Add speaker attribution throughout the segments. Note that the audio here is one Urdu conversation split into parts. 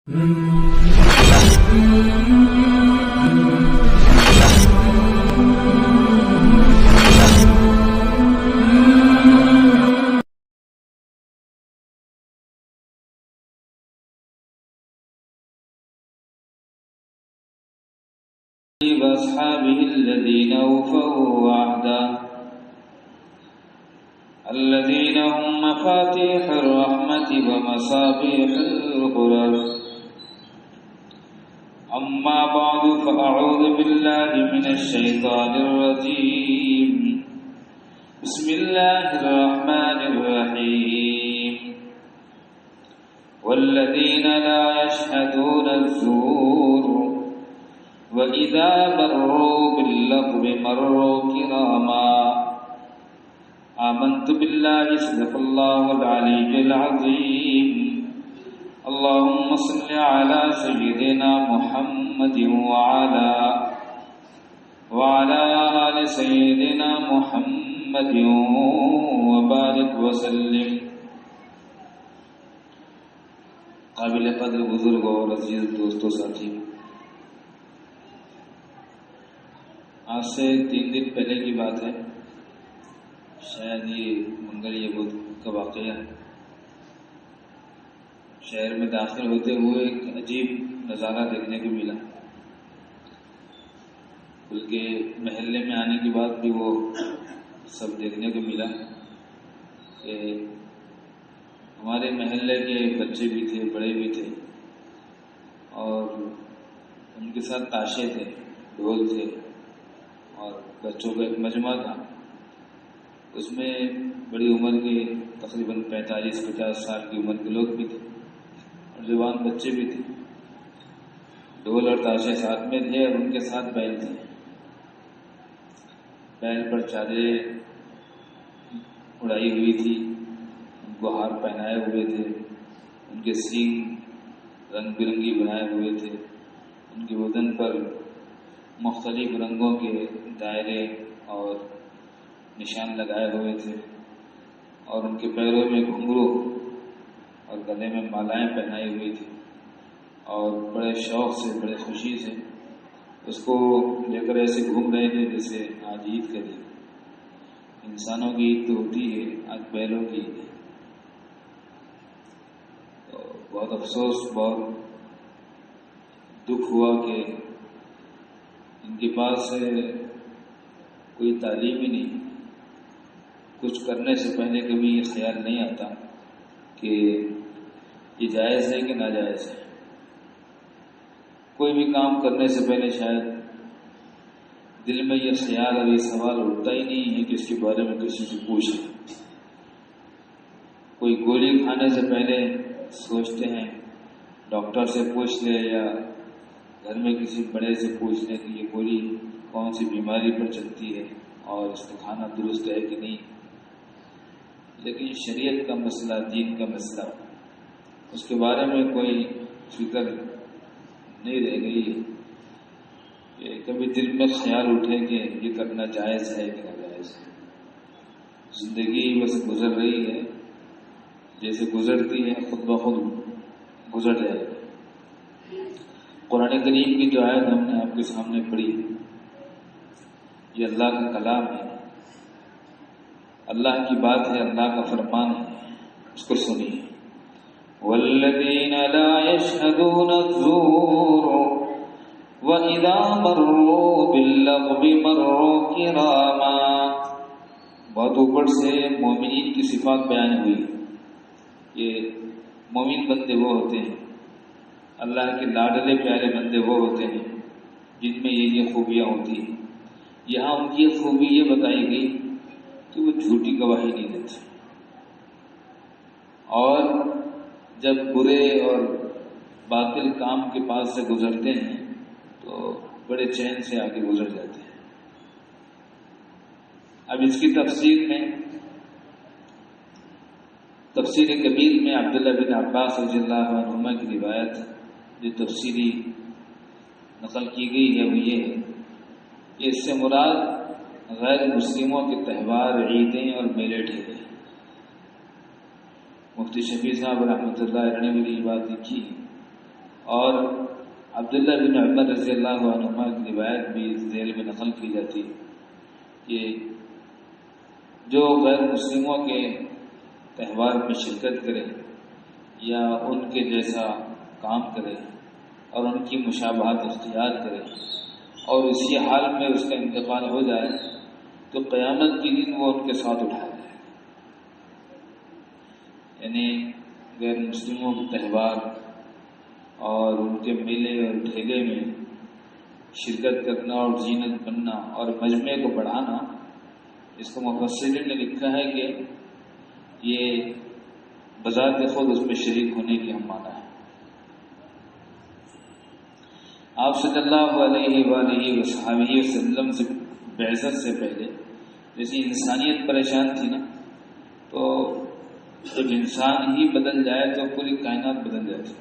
Speaker 1: وأصحابه الذين أوفوا وعدا الذين هم مفاتيح الرحمة ومصابيح القرر. أما بعد فأعوذ بالله من الشيطان الرجيم. بسم الله الرحمن الرحيم. والذين لا يشهدون الزور وَإِذَا مَرُّوا بِاللَّغْوِ مَرُّوا كِرَامًا. آمنت بالله صدق الله العلي العظيم. اللهم صل على سيدنا محمد وعلى آل سيدنا محمد وبارك وسلم. قابل قدر بزرگ اور عزیز دوستو ساتھی، آج سے 3 دن پہلے کی بات ہے، شاید یہ منگل بدھ کا واقعہ ہے. شہر میں داخل ہوتے ہوئے ایک عجیب نظارہ دیکھنے کو ملا، بلکہ محلے میں آنے کے بعد بھی وہ سب دیکھنے کو ملا کہ ہمارے محلے کے بچے بھی تھے، بڑے بھی تھے، اور ان کے ساتھ تاشے تھے، ڈھول تھے، اور بچوں کا ایک مجمع تھا. اس میں بڑی عمر کے تقریباً 45-50 سال کی عمر کے لوگ بھی تھے اور جوان بچے بھی تھے. ڈھول اور تاشے ساتھ میں تھے اور ان کے ساتھ بیل تھے. بیل پر چادریں اڑائی ہوئی تھی، ان کو ہار پہنائے ہوئے تھے، ان کے سینگ رنگ برنگی بنائے ہوئے تھے، ان کے بدن پر مختلف رنگوں کے دائرے اور نشان لگائے ہوئے تھے، اور ان کے پیروں میں گھنگرو اور گلے میں مالائیں پہنائی ہوئی تھی، اور بڑے شوق سے، بڑے خوشی سے اس کو لے کر ایسے گھوم رہے تھے جیسے آج عید کا دن. انسانوں کی عید تو ہوتی ہے، آج بیلوں کی عید ہے. تو بہت افسوس، بہت دکھ ہوا کہ ان کے پاس کوئی تعلیم ہی نہیں. کچھ کرنے سے پہلے کبھی یہ خیال نہیں آتا کہ یہ جائز ہے کہ ناجائز ہے. کوئی بھی کام کرنے سے پہلے شاید دل میں یہ خیال اور یہ سوال اٹھتا ہی نہیں ہے کہ اس کے بارے میں کسی سے پوچھیں. کوئی گولی کھانے سے پہلے سوچتے ہیں ڈاکٹر سے پوچھ لے یا گھر میں کسی بڑے سے پوچھ لیں کہ یہ گولی کون سی بیماری پر چلتی ہے اور اس کا کھانا درست ہے کہ نہیں. لیکن شریعت کا مسئلہ، دین کا مسئلہ، اس کے بارے میں کوئی فکر نہیں رہ گئی ہے کہ کبھی دل میں خیال اٹھے کہ یہ کرنا جائز ہے کہ ناجائز ہے. زندگی بس گزر رہی ہے، جیسے گزرتی ہے خود بخود گزر جائے گی. قرآن کریم کی جو آیت ہم نے آپ کے سامنے پڑھی، یہ اللہ کا کلام ہے، اللہ کی بات ہے، اللہ کا فرمان ہے. اس کو سنیے. والذین لا یشہدون الزور وَإِذَا مَرُّوا بِاللَّغْوِ مَرُّوا كِرَامًا. بہت اوپر سے مومنین کی صفات بیان ہوئی. یہ مومن بندے وہ ہوتے ہیں، اللہ کے لاڈلے پیارے بندے وہ ہوتے ہیں جن میں یہ خوبیاں ہوتی ہیں. یہاں ان کی خوبی یہ بتائی گئی کہ وہ جھوٹی گواہی نہیں دیتے، اور جب برے اور باطل کام کے پاس سے گزرتے ہیں تو بڑے چین سے آگے گزر جاتے ہیں. اب اس کی تفسیر میں، تفسیر کبیر میں عبداللہ بن عباس رضی اللہ عنہما کی روایت جو تفسیری نقل کی گئی ہے وہ یہ ہے کہ اس سے مراد غیر مسلموں کے تہوار، عیدیں اور میلے ٹھہرے. مفتی شفیع صاحب رحمۃ اللہ علیہ نے بھی یہ بات لکھی اور عبداللہ بن عمر رضی اللہ عنہما کی روایت بھی ذیل میں نقل کی جاتی ہے کہ جو غیر مسلموں کے تہوار میں شرکت کرے یا ان کے جیسا کام کرے اور ان کی مشابہت اختیار کرے اور اسی حال میں اس کا انتقال ہو جائے تو قیامت کے دن وہ ان کے ساتھ اٹھایا جائے. یعنی غیر مسلموں کے تہوار اور ان کے میلے اور ٹھیلے میں شرکت کرنا اور زینت بننا اور مجمع کو بڑھانا، اس کو مفسرین نے لکھا ہے کہ یہ بذات خود اس میں شریک ہونے کی ہم مانا ہے. آپ صلی اللہ علیہ وآلہ وصحبہ وسلم سے بعثت سے پہلے جیسی انسانیت پریشان تھی نا، تو جب انسان ہی بدل جائے تو پوری کائنات بدل جاتی.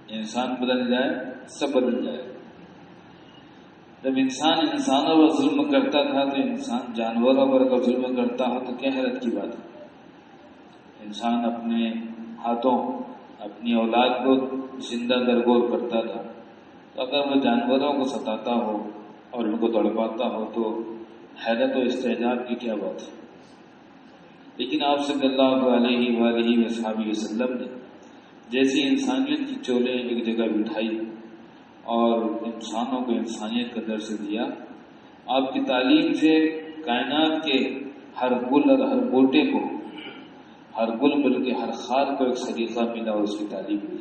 Speaker 1: انسان بدل جائے سب بدل جائے. جب انسان انسانوں پر ظلم کرتا تھا تو انسان جانوروں پر اگر ظلم کرتا ہو تو کیا حیرت کی بات ہے. انسان اپنے ہاتھوں اپنی اولاد کو زندہ درگور کرتا تھا، تو اگر وہ جانوروں کو ستاتا ہو اور ان کو تڑپاتا ہو تو حیرت و استعجاب کی کیا بات ہے. لیکن آپ صلی اللہ علیہ وآلہ وصحبہ وسلم نے جیسی انسانیت کی چولیں ایک جگہ بٹھائی اور انسانوں کو انسانیت کا درس دیا، آپ کی تعلیم سے کائنات کے ہر گل اور ہر بوٹے کو، ہر گل بلکہ ہر خار کو ایک سلیقہ ملا اور اس کی تعلیم دی.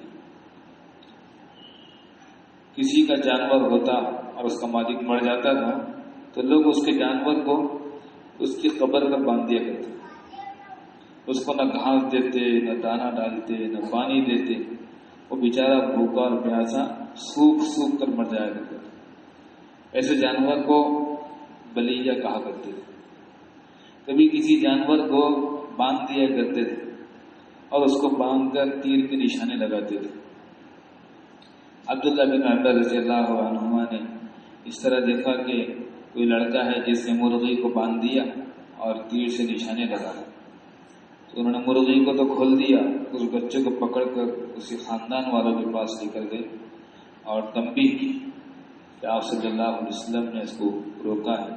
Speaker 1: کسی کا جانور ہوتا اور اس کا مالک مر جاتا تھا تو لوگ اس کے جانور کو اس کی قبر پر باندھ دیا کرتے، اس کو نہ گھاس دیتے، نہ دانہ ڈالتے، نہ پانی دیتے. وہ بیچارہ بھوکا اور پیاسا سوکھ سوکھ کر مر جایا کرتا تھا. ایسے جانور کو بلیہ کہا کرتے تھے. کبھی کسی جانور کو باندھ دیا کرتے تھے اور اس کو باندھ کر تیر کے نشانے لگاتے تھے. عبداللہ بن عمر رضی اللہ عنہما نے اس طرح دیکھا کہ کوئی لڑکا ہے جس نے مرغی کو باندھ دیا اور تیر سے نشانے لگائے، تو انہوں نے مرغی کو تو کھول دیا، اس بچے کو پکڑ کر اسی خاندان والوں کے پاس لے کر گئے اور تنبیہ کی کہ آپ صلی اللہ علیہ وسلم نے اس کو روکا ہے،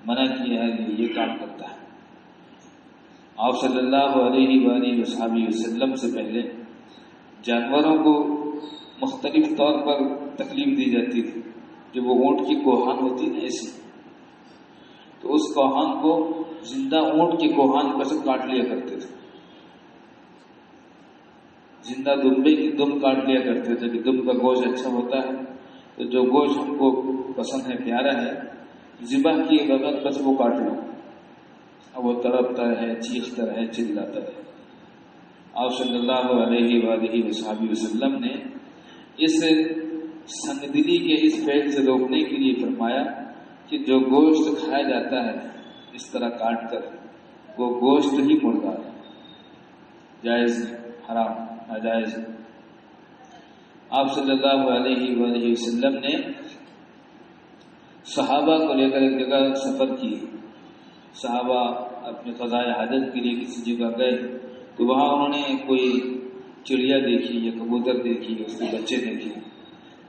Speaker 1: منع کیا ہے کہ یہ کام کرتا ہے. آپ صلی اللہ علیہ وآلہ وصحبہ وسلم سے پہلے جانوروں کو مختلف طور پر تکلیف دی جاتی تھی. جب وہ اونٹ کی کوہان ہوتی نا ایسی، تو اس کوہان کو زندہ اونٹ کی کوہان پر سے کاٹ لیا کرتے تھے. زندہ دمبے کی دم کاٹ لیا کرتے تھے کہ دم کا گوشت اچھا ہوتا ہے، تو جو گوشت ہم کو پسند ہے، پیارا ہے، ذبح کیے بغیر بس وہ کاٹ لو. اب وہ تڑپتا ہے، چیختا ہے، چلاتا ہے. آپ صلی اللہ علیہ وآلہ وصحبہ وسلم نے اس سنگدلی کے اس فعل سے روکنے کے لیے فرمایا کہ جو گوشت کھایا جاتا ہے اس طرح کاٹ کر، وہ گوشت ہی مردار ہے، جائز حرام ناجائز. آپ صلی اللہ علیہ وآلہ وسلم نے صحابہ کو لے کر ایک جگہ سفر کی. صحابہ اپنے قضاء حاجت کے لیے کسی جگہ گئے تو وہاں انہوں نے کوئی چڑیا دیکھی یا کبوتر دیکھی، اس کے بچے دیکھے.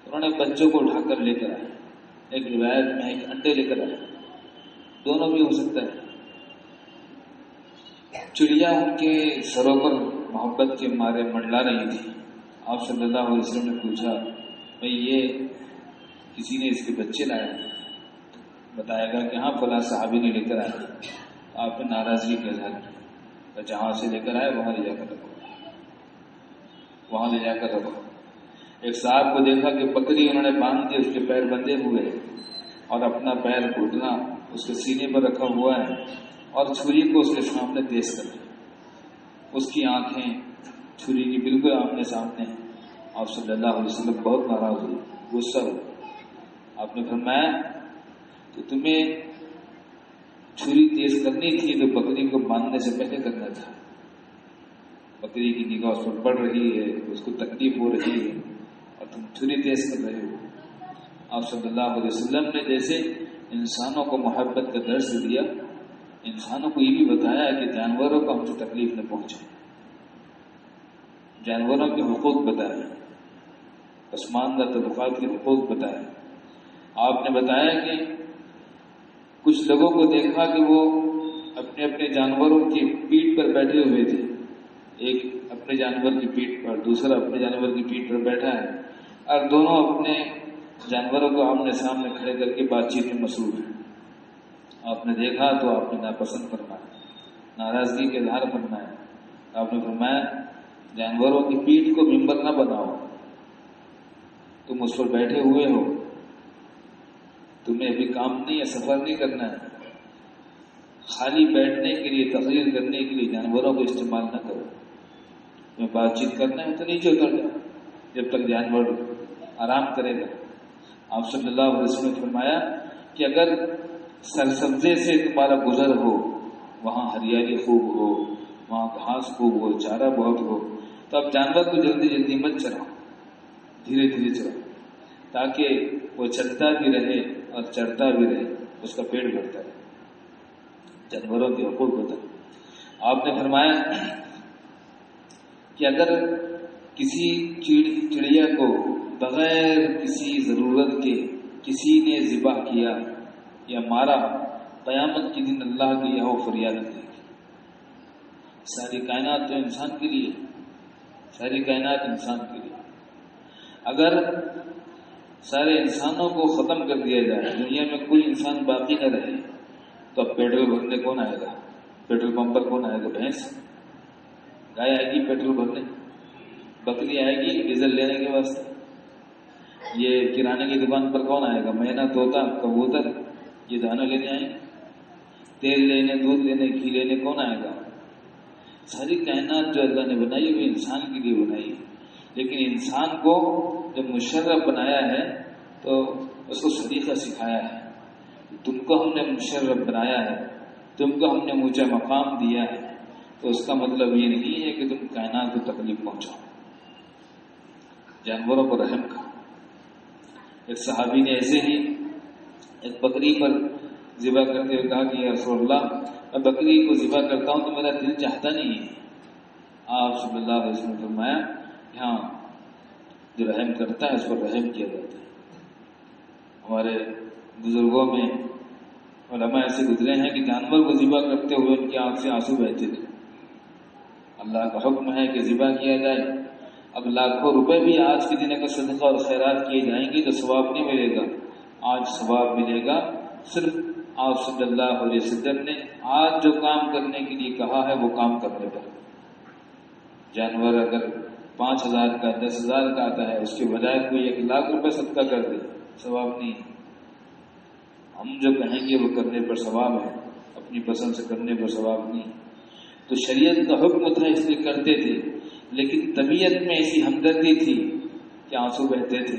Speaker 1: انہوں نے بچوں کو اٹھا کر لے کر آئے. ایک روایت میں ایک انڈے لے کر آئے، دونوں بھی ہو سکتا ہے. چڑیا ان کے سروں پر محبت کے مارے منڈلا رہی تھی. آپ صلی اللہ علیہ وسلم نے پوچھا، بھئی یہ کسی نے اس کے بچے لائے؟ بتایا گا کہ ہاں فلاں صحابی نے لے کر آئے. آپ نے ناراضگی کا اظہار کیا، جہاں سے لے کر آئے وہاں لے جا کر رکھو، وہاں لے جا کر رکھو. ایک صاحب کو دیکھا کہ بکری انہوں نے باندھ دی، اس کے پیر بندھے ہوئے اور اپنا پیر گھٹنا اس کے سینے پر رکھا ہوا ہے اور چھری کو اس کے سامنے تیز کر دیا. اس کی آنکھیں چھری کی بالکل آمنے سامنے ہیں. آپ صلی اللہ علیہ وسلم بہت ناراض ہوئے، غصہ ہوئے. آپ نے فرمایا کہ تمہیں چھری تیز کرنی تھی تو بکری کو باندھنے سے پہلے کرنا تھا. بکری کی نگاہ اس پر پڑ رہی ہے، اس کو تکلیف ہو رہی ہے اور تم چھری تیز کر رہے ہو. آپ صلی اللہ علیہ وسلم نے جیسے انسانوں کو محبت کا درس دیا، انسانوں کو یہ بھی بتایا کہ جانوروں کو ہم سے تکلیف نہ پہنچے. جانوروں کے حقوق بتائے، پسماندہ طبقات کے حقوق بتائے. آپ نے بتایا کہ کچھ لوگوں کو دیکھا کہ وہ اپنے اپنے جانوروں کی پیٹھ پر بیٹھے ہوئے تھے. ایک اپنے جانور کی پیٹھ پر، دوسرا اپنے جانور کی پیٹھ پر بیٹھا ہے، اور دونوں اپنے جانوروں کو آمنے سامنے کھڑے کر کے بات چیت میں مصروف ہیں. آپ نے دیکھا تو آپ نے ناپسند فرمایا، ناراضگی کا اظہار فرمایا. آپ نے فرمایا جانوروں کی پیٹھ کو ممبر نہ بناؤ، تم اس پر بیٹھے ہوئے ہو، تمہیں ابھی کام نہیں ہے، سفر نہیں کرنا ہے. خالی بیٹھنے کے لیے، تقریر کرنے کے لیے جانوروں کو استعمال نہ کرو. تمہیں بات چیت کرنا ہے تو نیچے اتر جاؤ جب تک جانور آرام کرے گا. آپ صلی اللہ علیہ وسلم نے فرمایا کہ اگر سرسبزے سے تمہارا گزر ہو، وہاں ہریالی خوب ہو، وہاں گھاس خوب ہو، چارہ بہت ہو، تو اب جانور کو جلدی جلدی مت چراؤ، دھیرے دھیرے چراؤ، تاکہ وہ چلتا بھی رہے اور چرتا بھی رہے، اس کا پیٹ بھرتا رہے. جانوروں کے حقوق بتا. آپ نے فرمایا کہ اگر کسی چڑیا کو بغیر کسی ضرورت کے کسی نے ذبح کیا یا مارا، قیامت کے دن اللہ کی یہاں فریاد کرے گی. ساری کائنات تو انسان کے لیے، ساری کائنات انسان کے لیے. اگر سارے انسانوں کو ختم کر دیا جائے، دنیا میں کوئی انسان باقی نہ رہے، تو اب پیٹرول بھرنے کون آئے گا؟ پیٹرول پمپ پر کون آئے گا؟ بھینس، گائے آئے گی پیٹرول بھرنے، بکری آئے گی ڈیزل لینے کے واسطے. یہ کرانے کی دکان پر کون آئے گا؟ مینا، طوطا، کبوتر، یہ دانا لینے آئیں گے. تیل لینے، دودھ لینے، گھی لینے کون آئے گا؟ ساری کائنات جو اللہ نے بنائی وہ انسان کے لیے بنائی ہے. لیکن انسان کو جب مشرف بنایا ہے تو اس کو سلیقہ سکھایا ہے. تم کو ہم نے مشرف بنایا ہے، تم کو ہم نے اونچا مقام دیا ہے، تو اس کا مطلب یہ نہیں ہے کہ تم کائنات کو تکلیف پہنچاؤ. جانوروں پر رحم کرو. ایک صحابی نے ایسے ہی ایک بکری پر ذبح کرتے ہوئے کہا کہ یا رسول اللہ، میں بکری کو ذبح کرتا ہوں تو میرا دل چاہتا نہیں ہے. آپ صلی اللہ علیہ وسلم نے فرمایا ہاں، جو رحم کرتا ہے اس پر رحم کیا جاتا ہے. ہمارے بزرگوں میں علماء ایسے گزرے ہیں کہ جانور کو ذبح کرتے ہوئے ان کی آنکھ سے آنسو بہتے تھے. اللہ کا حکم ہے کہ ذبح کیا جائے. اب لاکھوں روپے بھی آج کے دن اگر صدقہ اور خیرات کیے جائیں گے تو ثواب نہیں ملے گا. آج ثواب ملے گا صرف آپ صلی اللہ علیہ وسلم نے آج جو کام کرنے کے لیے کہا ہے وہ کام کرنے پر. جانور اگر 5,000 کا 10,000 کا آتا ہے، اس کے بجائے کوئی 1,00,000 روپے صدقہ کر دے، ثواب نہیں. ہم جو کہیں گے وہ کرنے پر ثواب ہے، اپنی پسند سے کرنے پر ثواب نہیں. تو شریعت کا حکم تھا اس لیے کرتے تھے، لیکن طبیعت میں ایسی ہمدردی تھی کہ آنسو بہتے تھے.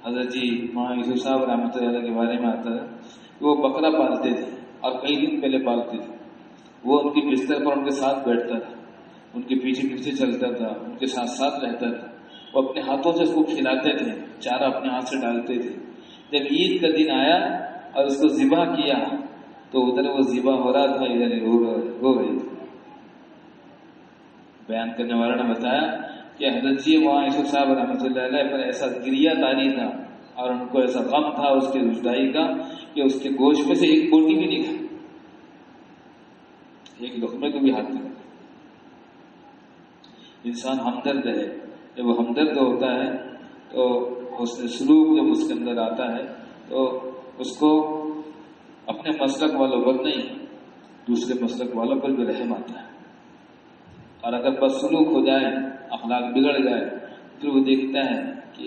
Speaker 1: حضرت جی مولانا یوسف صاحب رحمۃ اللہ علیہ کے بارے میں آتا ہے کہ وہ بکرا پالتے تھے اور کئی دن پہلے پالتے تھے. وہ ان کی بستر پر ان کے ساتھ بیٹھتا تھا، ان کے پیچھے پیچھے چلتا تھا، ان کے ساتھ ساتھ رہتا تھا. وہ اپنے ہاتھوں سے اس کو کھلاتے تھے، چارہ اپنے ہاتھ سے ڈالتے تھے. جب عید کا دن آیا اور اس کو ذبح کیا تو ادھر وہ ذبح ہو رہا تھا، ادھر رو رہے تھے. بیان کرنے والا نے بتایا کہ حضرت جی وہاں یوسف صاحب رحمۃ اللہ علیہ پر ایسا گریہ تاری تھا اور ان کو ایسا غم تھا اس کے جدائی کا کہ اس کے گوشت میں سے ایک بوٹی بھی نہیں کھائی، ایک لقمے کو بھی ہاتھ نہیں. انسان ہمدرد ہے، جب وہ ہمدرد ہوتا ہے تو حسن سلوک جب اس کے اندر آتا ہے تو اس کو اپنے مسلک والوں پر نہیں، دوسرے مسلک والوں پر بھی رحم آتا ہے. اور اگر بدسلوک ہو جائے، اخلاق بگڑ جائے، پھر وہ دیکھتا ہے کہ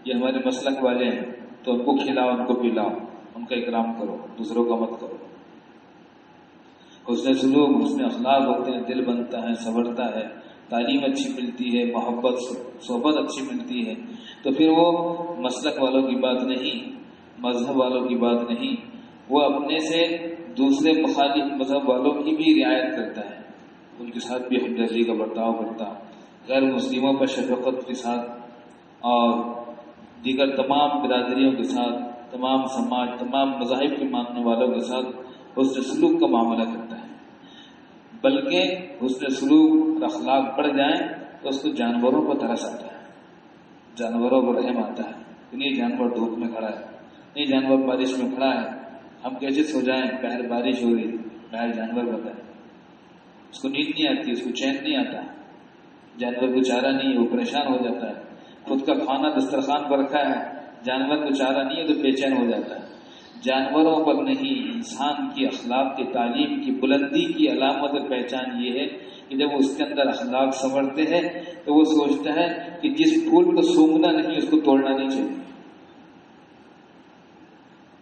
Speaker 1: یہ ہمارے مسلک والے ہیں تو ان کو کھلاؤ، ان کو پلاؤ، ان کا اکرام کرو، دوسروں کا مت کرو. حسن سلوک، حسن اخلاق ہوتے ہیں، دل بنتا ہے، سنورتا ہے، تعلیم اچھی ملتی ہے، محبت صحبت اچھی ملتی ہے. تو پھر وہ مسلک والوں کی بات نہیں، مذہب والوں کی بات نہیں، وہ اپنے سے دوسرے مخالف مذہب والوں کی بھی رعایت کرتا ہے، ان کے ساتھ بھی ہمدردی کا برتاؤ کرتا، غیر مسلموں پر شفقت کے ساتھ اور دیگر تمام برادریوں کے ساتھ، تمام سماج، تمام مذاہب کے ماننے والوں کے ساتھ حسن سلوک کا معاملہ کرتا ہے. بلکہ حسن سلوک اور اخلاق بڑھ جائیں تو اس کو جانوروں پر ترس آتا ہے، جانوروں پر رحم آتا ہے کہ نہیں جانور دھوپ میں کھڑا ہے، نہیں جانور بارش میں کھڑا ہے، ہم کیسے سو جائیں، باہر بارش ہو رہی، باہر جانور بتا ہے، اس کو نیند نہیں آتی، اس کو چین نہیں آتا، جانور کو چارہ نہیں ہے وہ پریشان ہو جاتا ہے، خود کا کھانا دسترخوان پر رکھا ہے، جانور کو چارہ نہیں ہے تو بے چین ہو جاتا ہے۔ جانوروں پر نہیں، انسان کی اخلاق کی تعلیم کی بلندی کی علامت اور پہچان یہ ہے کہ جب وہ اس کے اندر اخلاق سنورتے ہیں تو وہ سوچتا ہے کہ جس پھول کو سونگنا نہیں اس کو توڑنا نہیں چاہیے۔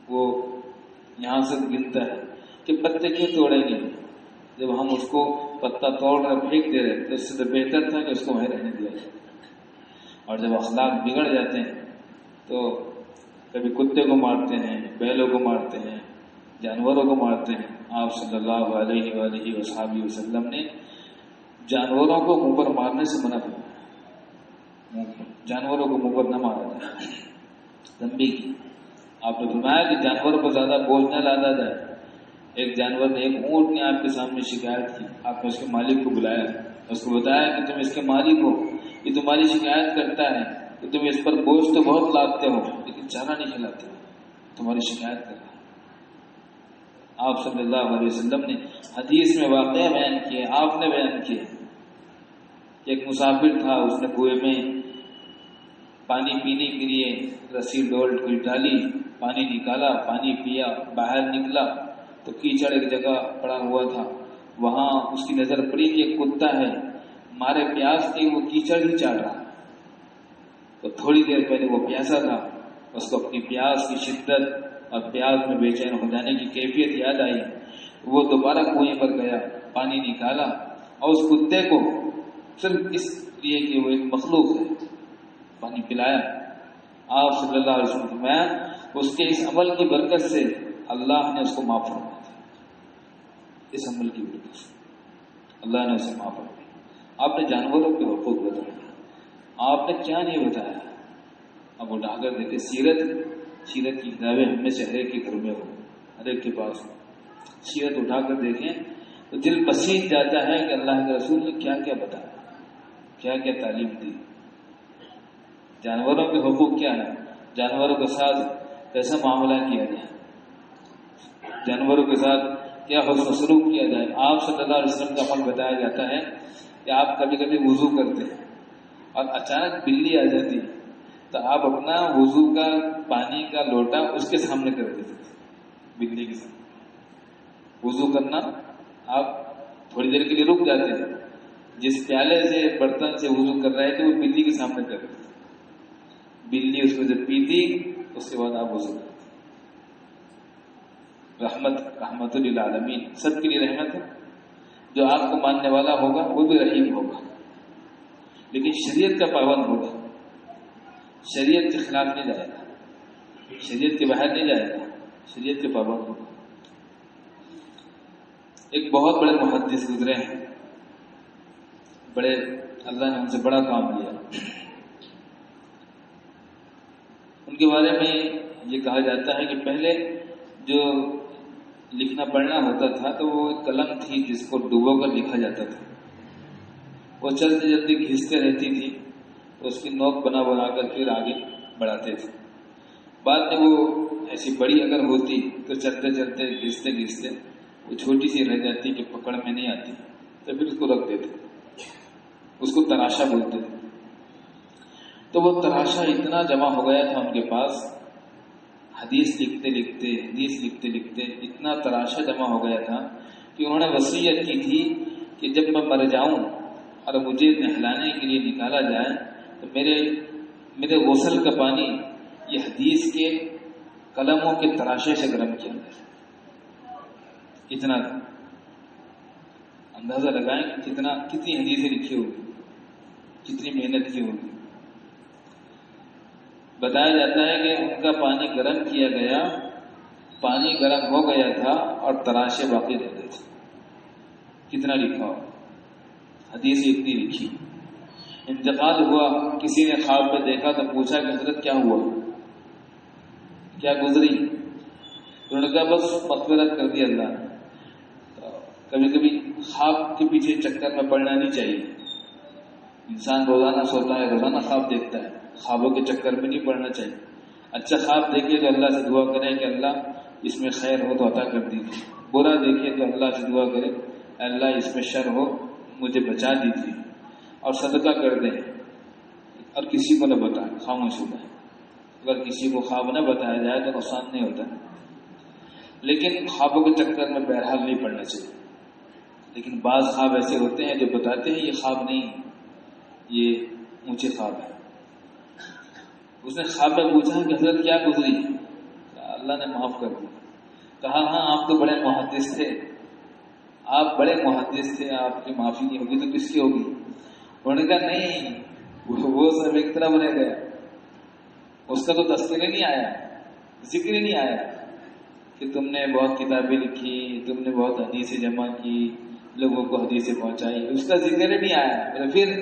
Speaker 1: وہ یہاں سے گنتا ہے کہ پتے کیوں توڑیں گے، جب ہم اس کو پتا توڑ کر پھینک دے رہے تو اس سے تو بہتر تھا کہ اس کو وہیں رہنے دیا جائے۔ اور جب اخلاق بگڑ جاتے ہیں تو کبھی کتے کو مارتے ہیں، بیلوں کو مارتے ہیں، جانوروں کو مارتے ہیں۔ آپ صلی اللہ علیہ وآلہ وصحبہ وسلم نے جانوروں کو منہ پر مارنے سے منع فرمایا، جانوروں کو منہ پر نہ مارا جائے، تنبیہ کی۔ آپ نے فرمایا کہ جانوروں کو زیادہ بوجھ نہ لادا جائے۔ ایک جانور نے، ایک اونٹ نے آپ کے سامنے شکایت کی، آپ نے اس کے مالک کو بلایا، اس کو بتایا کہ تم اس کے مالک ہو، یہ تمہاری شکایت کرتا ہے کہ تم اس پر بوجھ تو بہت لاتے ہو لیکن چارہ نہیں کھلاتے ہو، تمہاری شکایت کر رہا ہے۔ آپ صلی اللہ علیہ وسلم نے حدیث میں واقعہ بیان کیے، آپ نے بیان کیے کہ ایک مسافر تھا، اس نے کنویں میں پانی پینے کے لیے رسی ڈالی، پانی نکالا، پانی پیا، باہر نکلا تو کیچڑ ایک جگہ پڑا ہوا تھا، وہاں اس کی نظر پڑی کہ ایک کتا ہے، مارے پیاس کے وہ کیچڑ ہی چاٹ رہا، تو تھوڑی دیر پہلے وہ پیاسا تھا، اس کو اپنی پیاس کی شدت اور پیاس میں بے چین ہو جانے کی کیفیت یاد آئی، وہ دوبارہ کنویں پر گیا، پانی نکالا اور اس کتے کو صرف اس لیے کہ وہ ایک مخلوق ہے پانی پلایا۔ آپ صلی اللہ علیہ وسلم فرمایا اس کے اس عمل کی برکت سے اللہ نے اس کو معاف فرما دیا، اس عمل کی برکت سے اللہ نے اسے معاف فرما دیا۔ آپ نے جانوروں کے حقوق بتایا، آپ نے کیا نہیں بتایا؟ اب اٹھا کر دیکھیں، سیرت کی کتابیں ہم میں سے ہر ایک کے گھر میں ہو، ہر ایک کے پاس ہو، سیرت اٹھا کر دیکھیں تو دل پسیج جاتا ہے کہ اللہ کے رسول نے کیا کیا بتایا، کیا کیا تعلیم دی۔ جانوروں کے حقوق کیا ہے، جانوروں کے ساتھ کیسا معاملہ کیا جائے، جانوروں کے ساتھ کیا حسن سلوک کیا جائے۔ آپ صلی اللہ علیہ وسلم کا عمل بتایا جاتا ہے کہ آپ کبھی کبھی وضو کرتے ہیں اور اچانک بلی آ جاتی ہے تو آپ اپنا وضو کا پانی کا لوٹا اس کے سامنے کر دیتے تھے، بلی کے سامنے وضو کرنا، آپ تھوڑی دیر کے لیے رک جاتے ہیں، جس پیالے سے برتن سے وضو کر رہے تھے وہ بلی کے سامنے کر دیتے، بلی اس میں سے پیتی، اس کے بعد آپ وضو کرتے۔ رحمت للعالمین، سب کے لیے رحمت ہے، جو آپ کو ماننے والا ہوگا وہ بھی رحیم ہوگا، لیکن شریعت کا پابند ہوگا، شریعت کے خلاف نہیں جائے گا، شریعت کے باہر نہیں جائے گا، شریعت کے پابند ہوگا۔ ایک بہت بڑے محدث گزرے ہیں، بڑے، اللہ نے ان سے بڑا کام لیا، ان کے بارے میں یہ کہا جاتا ہے کہ پہلے جو لکھنا پڑھنا ہوتا تھا تو وہ ایک قلم تھی جس کو ڈبو کر لکھا جاتا تھا، وہ چلتے چلتے گھستے رہتی تھی، تو اس کی نوک بنا بنا کر پھر آگے بڑھاتے تھے۔ بعد میں وہ ایسی بڑی اگر ہوتی تو چلتے چلتے گھستے گھستے وہ چھوٹی سی رہ جاتی کہ پکڑ میں نہیں آتی، تو پھر اس کو رکھ دیتے، اس کو تراشا بولتے تھے۔ تو وہ تراشا اتنا جمع ہو گیا تھا ان کے پاس، حدیث لکھتے لکھتے اتنا تراشا جمع ہو گیا تھا کہ انہوں نے وصیت کی تھی کہ جب میں مر جاؤں اور مجھے نہلانے کے لیے نکالا جائے تو میرے غسل کا پانی یہ حدیث کے قلموں کے تراشے سے گرم کیا جائے۔ اتنا اندازہ لگائیں کہ کتنی حدیثیں لکھی ہوگی، کتنی محنت کی ہوگی۔ بتایا جاتا ہے کہ ان کا پانی گرم کیا گیا، پانی گرم ہو گیا تھا اور تراشے باقی رہ گئے تھے۔ کتنا لکھا ہو، حدیث اتنی لکھی۔ انتقال ہوا، کسی نے خواب میں دیکھا تو پوچھا کہ حضرت کیا ہوا، کیا گزری؟ انہوں نے کہا بس مغفرت کر دی اللہ نے۔ کبھی کبھی خواب کے پیچھے چکر میں پڑنا نہیں چاہیے، انسان روزانہ سوتا ہے، روزانہ خواب دیکھتا ہے، خوابوں کے چکر میں نہیں پڑنا چاہیے. اچھا خواب دیکھیے تو اللہ سے دعا کریں کہ اللہ اس میں خیر ہو تو عطا کر دیجیے. برا دیکھیے تو اللہ سے دعا کریں اللہ اس میں شر ہو مجھے بچا دیجیے. اور صدقہ کر دیں اور کسی کو نہ بتائیں، خاموش ہو جائے. اگر کسی کو خواب نہ بتایا جائے تو نقصان نہیں ہوتا، لیکن خوابوں کے چکر میں بہرحال نہیں پڑنا چاہیے. لیکن بعض خواب ایسے ہوتے ہیں جو بتاتے ہیں یہ خواب نہیں، یہ اونچے خواب ہے. اس نے خواب میں پوچھا کہ حضرت کیا گزری؟ اللہ نے معاف کر دیا. کہا ہاں آپ تو بڑے محدث تھے، آپ بڑے محدث تھے، آپ کی معافی نہیں ہوگی تو کس کی ہوگی؟ انہوں نے کہا نہیں، وہ سب ایک طرح رہ گیا، اس کا تو تذکرہ نہیں آیا، ذکر ہی نہیں آیا کہ تم نے بہت کتابیں لکھی، تم نے بہت حدیثیں جمع کی، لوگوں کو حدیثیں پہنچائی، اس کا ذکر ہی نہیں آیا. پھر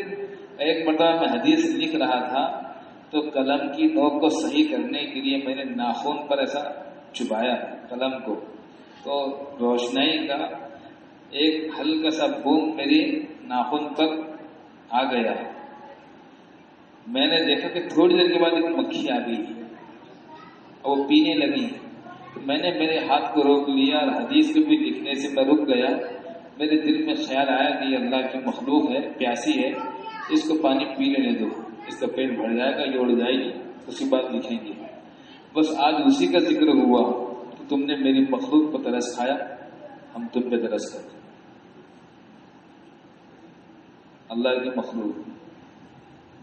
Speaker 1: ایک مرتبہ میں حدیث لکھ رہا تھا تو قلم کی نوک کو صحیح کرنے کے لیے میں نے ناخن پر ایسا چبایا قلم کو، تو روشنائی کا ایک ہلکا سا بوند میری ناخن تک آ گیا. میں نے دیکھا کہ تھوڑی دیر کے بعد ایک مکھی آ گئی اور وہ پینے لگی. میں نے میرے ہاتھ کو روک لیا اور حدیث کو بھی لکھنے سے میں رک گیا. میرے دل میں خیال آیا کہ یہ اللہ کی مخلوق ہے، پیاسی ہے، اس کو پانی پی لینے دو، اس کا پیٹ بھر جائے گا، یہ اڑ جائے گی، اسی بات لکھیں گے. بس آج اسی کا ذکر ہوا کہ تم نے میری مخلوق پر ترس کھایا، ہم تم پہ ترس کرتے. اللہ کی مخلوق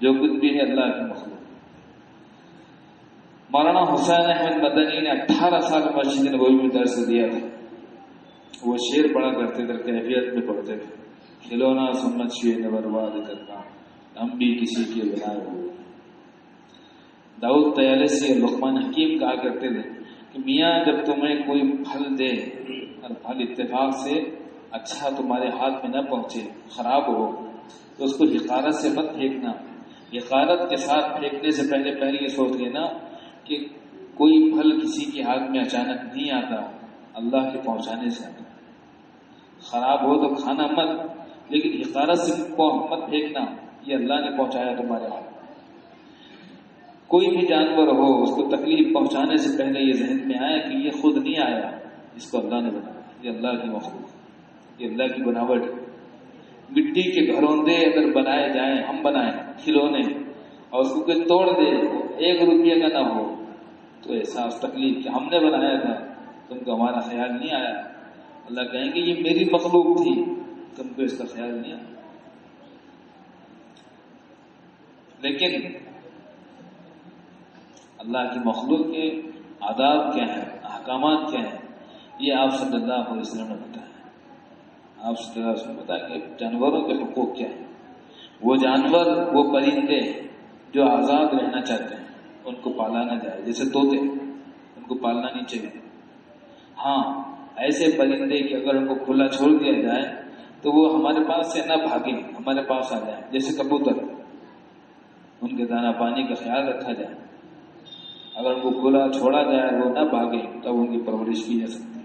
Speaker 1: جو کچھ بھی ہے اللہ کی مخلوق. مولانا حسین احمد مدنی نے 18 سال مسجد نبوی میں درس دیا تھا. وہ شعر پڑھا کرتے تھے، کیفیت میں پڑھتے تھے. کھلونا سنت شعر نے برباد کرنا، ہم بھی کسی کے بنائے ہوئے. داؤد طیالسی اور لقمان حکیم کہا کرتے تھے کہ میاں جب تمہیں کوئی پھل دے اور پھل اتفاق سے اچھا تمہارے ہاتھ میں نہ پہنچے، خراب ہو، تو اس کو حقارت سے مت پھینکنا. حقارت کے ساتھ پھینکنے سے پہلے یہ سوچ لینا کہ کوئی پھل کسی کے ہاتھ میں اچانک نہیں آتا، اللہ کے پہنچانے سے آتا. خراب ہو تو کھانا مت، لیکن حقارت سے مت پھینکنا، یہ اللہ نے پہنچایا تمہارے ہاتھ. کوئی بھی جانور ہو اس کو تکلیف پہنچانے سے پہلے یہ ذہن میں آیا کہ یہ خود نہیں آیا، اس کو اللہ نے بنایا، یہ اللہ کی مخلوق، یہ اللہ کی بناوٹ. مٹی کے گھروندے اگر بنائے جائیں، ہم بنائیں کھلونے، اور اس کو کوئی توڑ دے 1 روپیہ کا نہ ہو تو احساس تکلیف کہ ہم نے بنایا تھا، تم کو ہمارا خیال نہیں آیا. اللہ کہیں گے یہ میری مخلوق تھی، تم کو اس کا خیال نہیں آیا. لیکن اللہ کی مخلوق کے آداب کیا ہیں، احکامات کیا ہیں، یہ آپ صلی اللہ علیہ وسلم نے بتایا. آپ صلی اللہ علیہ وسلم نے بتایا کہ جانوروں کے حقوق کیا ہیں. وہ جانور، وہ پرندے جو آزاد رہنا چاہتے ہیں ان کو پالا نہ جائے، جیسے طوطے، ان کو پالنا نہیں چاہیے. ہاں ایسے پرندے کہ اگر ان کو کھلا چھوڑ دیا جائے تو وہ ہمارے پاس سے نہ بھاگیں، ہمارے پاس آ جائیں، جیسے کبوتر، ان کے دانہ پانی کا خیال رکھا جائے. اگر ان کو کھلا چھوڑا جائے وہ نہ بھاگیں تب ان کی پرورش کی جا سکتی ہے.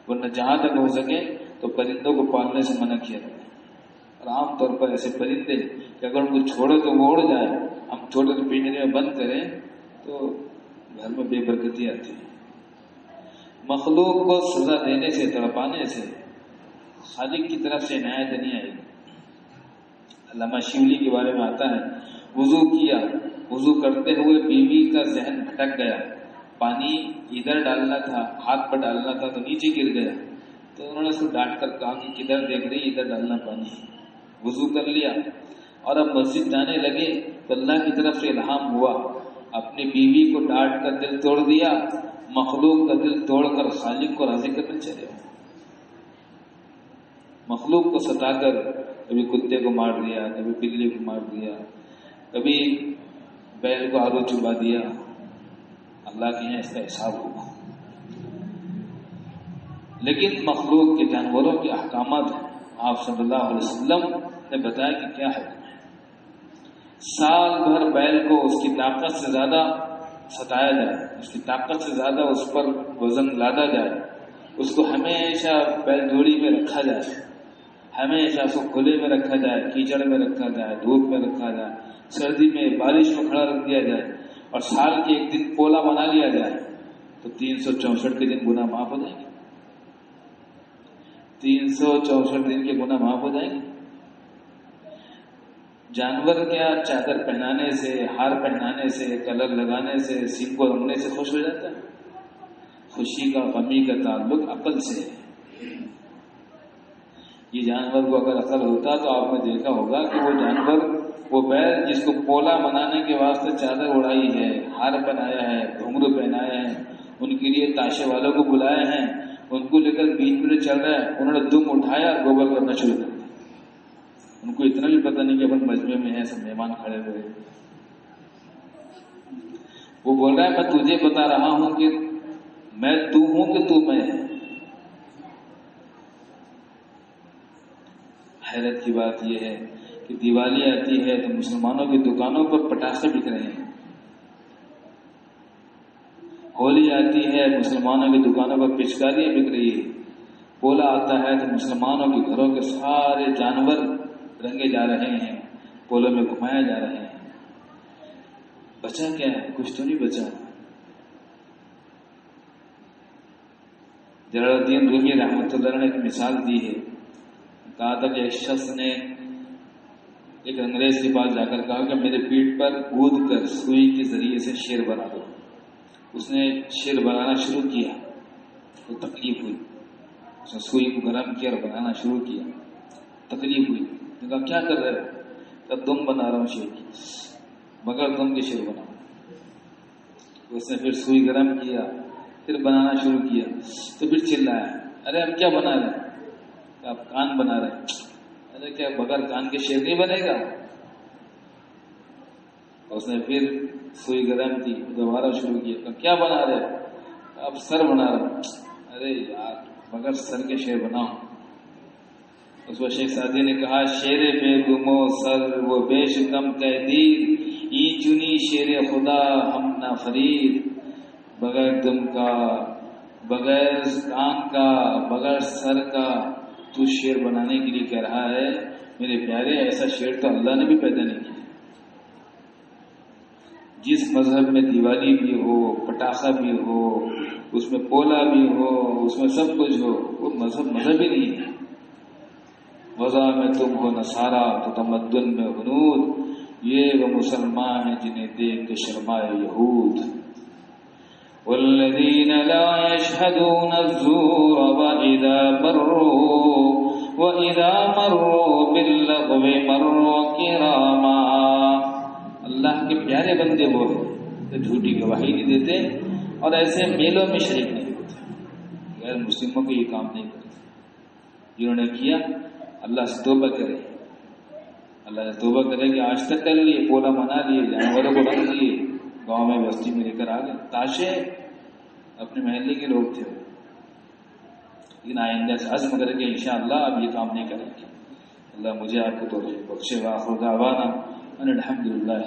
Speaker 1: ورنہ جہاں تک ہو سکے تو پرندوں کو پالنے سے منع کیا جائے. اور عام طور پر ایسے پرندے کہ اگر ان کو چھوڑے تو وہ اڑ جائے، ہم چھوٹے تو پنجرے میں بند کریں تو گھر میں بے برکتی آتی ہے. مخلوق کو سزا دینے سے، تڑپانے سے خالق کی طرف سے عنایت نہیں آئے گی. علامہ شیولی کے بارے میں آتا ہے، وضو کیا، وضو کرتے ہوئے بیوی کا ذہن بھٹک گیا، پانی ادھر ڈالنا تھا، ہاتھ پر ڈالنا تھا تو نیچے گر گیا. تو انہوں نے اس کو ڈانٹ کر کہا کہ کدھر دیکھ رہی، ادھر ڈالنا پانی. وضو کر لیا اور اب مسجد جانے لگے تو اللہ کی طرف سے الہام ہوا، اپنی بیوی کو ڈانٹ کر دل توڑ دیا، مخلوق کا دل توڑ کر خالق کو راضی کرنے چلے. مخلوق کو ستا کر کبھی کتے کو مار دیا، کبھی بلی کو مار دیا، کبھی بیل کو آلو چبا دیا. اللہ کے یہاں اس کا حساب ہوگا. لیکن مخلوق کے جانوروں کے احکامات ہیں. آپ صلی اللہ علیہ وسلم نے بتایا کہ کیا ہے. سال بھر بیل کو اس کی طاقت سے زیادہ ستایا جائے، اس کی طاقت سے زیادہ اس پر وزن لادا جائے، اس کو ہمیشہ بیل جوڑی میں رکھا جائے، ہمیشہ اس کو کھلے میں رکھا جائے، کیچڑ میں رکھا جائے، دھوپ میں رکھا جائے، سردی میں بارش میں کھڑا رکھ دیا جائے اور سال کے ایک دن پولا بنا لیا جائے تو 364 کے دن گناہ معاف ہو جائیں گے۔ 364 دن کے گناہ معاف ہو جائیں گے۔ جانور کیا چادر پہنانے سے، ہار پہنانے سے، کلر لگانے سے، سینگ کو رنگنے سے خوش ہو جاتا ہے؟ خوشی کا غمی کا تعلق عقل سے ہے۔ یہ جانور کو اگر عقل ہوتا تو آپ نے دیکھا ہوگا کہ وہ جانور، وہ بیل جس کو پولا بنانے کے واسطے چادر اڑائی ہے، ہار بنایا ہے، گھنگرو پہنایا ہے، ان کے لیے تاشے والوں کو بلائے ہیں، ان کو لے کر بیچ میں چل رہا ہے، انہوں نے دم اٹھایا، گوبر کرنا شروع کر دیا۔ ان کو اتنا بھی پتہ نہیں کہ اپن مجمع میں ہیں، سب مہمان کھڑے ہوئے۔ وہ بول رہا ہے میں تجھے بتا رہا ہوں کہ میں تو ہوں کہ تو میں ہے۔ حیرت کی بات یہ ہے کہ دیوالی آتی ہے تو مسلمانوں کی دکانوں پر پٹاخے بک رہے ہیں، ہولی آتی ہے مسلمانوں کی دکانوں پر پچکاریاں بک رہی ہے، پولا آتا ہے تو مسلمانوں کے گھروں کے سارے جانور رنگے جا رہے ہیں، پولوں میں گھمائے جا رہے ہیں۔ بچا کیا ہے؟ کچھ تو نہیں بچا۔ جلال الدین رومی رحمۃ اللہ نے ایک مثال دی ہے، کہا تھا کہ ایک شخص نے ایک انگریز کے پاس جا کر کہا کہ میرے پیٹھ پر کود کر سوئی کے ذریعے سے شیر بنا دو۔ اس نے شیر بنانا شروع کیا تو تکلیف ہوئی، اس نے سوئی کو گرم کیا اور بنانا شروع کیا، تکلیف ہوئی۔ نے کہا کیا کر رہے ہو؟ کہا دم بنا رہا ہوں شیر کی، مگر دم کے شیر بناؤ۔ اس نے پھر سوئی گرم کیا، پھر بنانا شروع کیا تو پھر چلایا، ارے اب کیا بنا رہے ہیں؟ آپ کان بنا رہے ہیں۔ ارے کیا بغیر کان کے شیر نہیں بنے گا؟ اس نے پھر سوئی گرم کی، دوبارہ شروع کیا، کیا بنا رہے؟ اب سر بنا رہے ہیں۔ ارے یار بغیر سر کے شیر بناؤ۔ اس وقت شیخ سعدی نے کہا شیر بے دم و سر وہ بیش کم تحدید، ای چنی شیر خدا ہم نہ فرید۔ بغیر دم کا، بغیر کان کا، بغیر سر کا تو شیر بنانے کے لیے کہہ رہا ہے؟ میرے پیارے ایسا شیر تو اللہ نے بھی پیدا نہیں کیا۔ جس مذہب میں دیوالی بھی ہو، پٹاخہ بھی ہو، اس میں پولا بھی ہو، اس میں سب کچھ ہو، وہ مذہب ہی نہیں ہے۔ وضع میں تم ہو نصارہ تو تمدن میں ہنود، یہ وہ مسلمان ہیں جنہیں دیکھ کے شرمائے یہود۔ والذین لا یشہدون الزور وإذا مروا باللغو مروا کراما۔ اللہ کے پیارے بندے وہ ہیں جو جھوٹی گواہی نہیں دیتے اور ایسے میلوں میں شریک نہیں ہوتے، غیر مسلموں کو یہ کام نہیں کرتے۔ جنہوں نے کیا اللہ سے توبہ کرے، اللہ سے توبہ کرے کہ آج تک کر لیے، پولا منا لیے، جانوروں کو رکھ لیے، گاؤں میں بستی میں لے کر آ گئے، تاشے اپنے محلے کے لوگ تھے، لیکن آئندہ سے عزم کرے کہ انشاءاللہ اب یہ کام نہیں کریں گے۔ اللہ مجھے آپ کو توفیق بخشے۔ وآخر دعوانا ان الحمد للہ۔